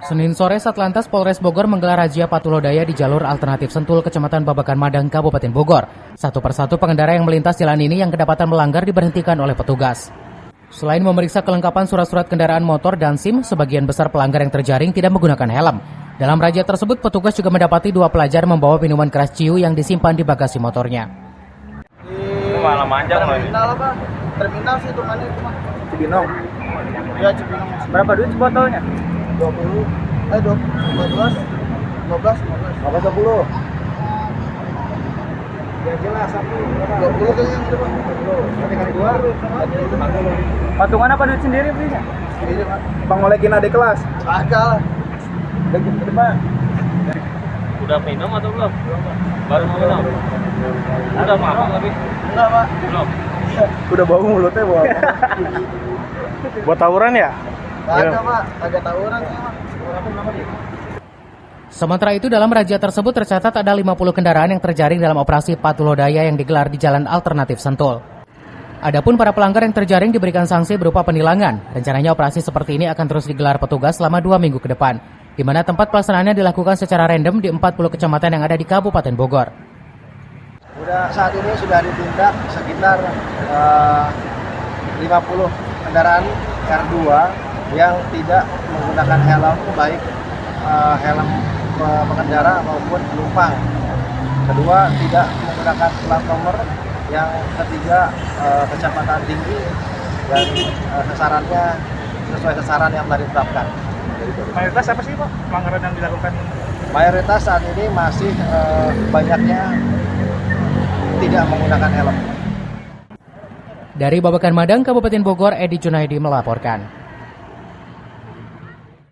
Senin sore, Satlantas Polres Bogor menggelar razia patuh lodaya di jalur alternatif Sentul, Kecamatan Babakan Madang, Kabupaten Bogor. Satu persatu pengendara yang melintas jalan ini yang kedapatan melanggar diberhentikan oleh petugas. Selain memeriksa kelengkapan surat-surat kendaraan motor dan SIM, sebagian besar pelanggar yang terjaring tidak menggunakan helm. Dalam razia tersebut, petugas juga mendapati 2 pelajar membawa minuman keras ciu yang disimpan di bagasi motornya. Ini malah manjang loh ini. Terminal apa? Terminal sih hitungannya itu mah. Cibinong. Ya Cibinong. Berapa duit sebotolnya? 12, 15. 20. Ya jelas satu. 20 kayaknya itu Pak. Nanti kali 2. Patungan apa duit sendiri belinya? Ini Pak. Bang ngolekin adik kelas. Agak lah. Lagi ke depan. Udah minum atau belum? Baru mau minum. Udah mabuk tapi Enggak Pak. belum. Udah bau mulutnya bau. Buat tawuran ya? Agak Pak, agak tawuran sih Pak. Sementara itu, dalam razia tersebut tercatat ada 50 kendaraan yang terjaring dalam operasi patuh lodaya yang digelar di Jalan Alternatif Sentul. Adapun para pelanggar yang terjaring diberikan sanksi berupa penilangan. Rencananya operasi seperti ini akan terus digelar petugas selama 2 minggu ke depan, di mana tempat pelaksanaannya dilakukan secara random di 40 kecamatan yang ada di Kabupaten Bogor. Saat ini sudah ditindak sekitar 50 kendaraan R2 yang tidak menggunakan helm, baik helm pengendara maupun penumpang. Kedua, tidak menggunakan plat nomor. Yang ketiga, kecepatan tinggi dan sasarannya sesuai sasaran yang telah ditetapkan. Mayoritas apa sih Pak pelanggaran yang dilakukan? Mayoritas saat ini masih banyaknya tidak menggunakan helm. Dari Babakan Madang, Kabupaten Bogor, Edi Junaidi melaporkan.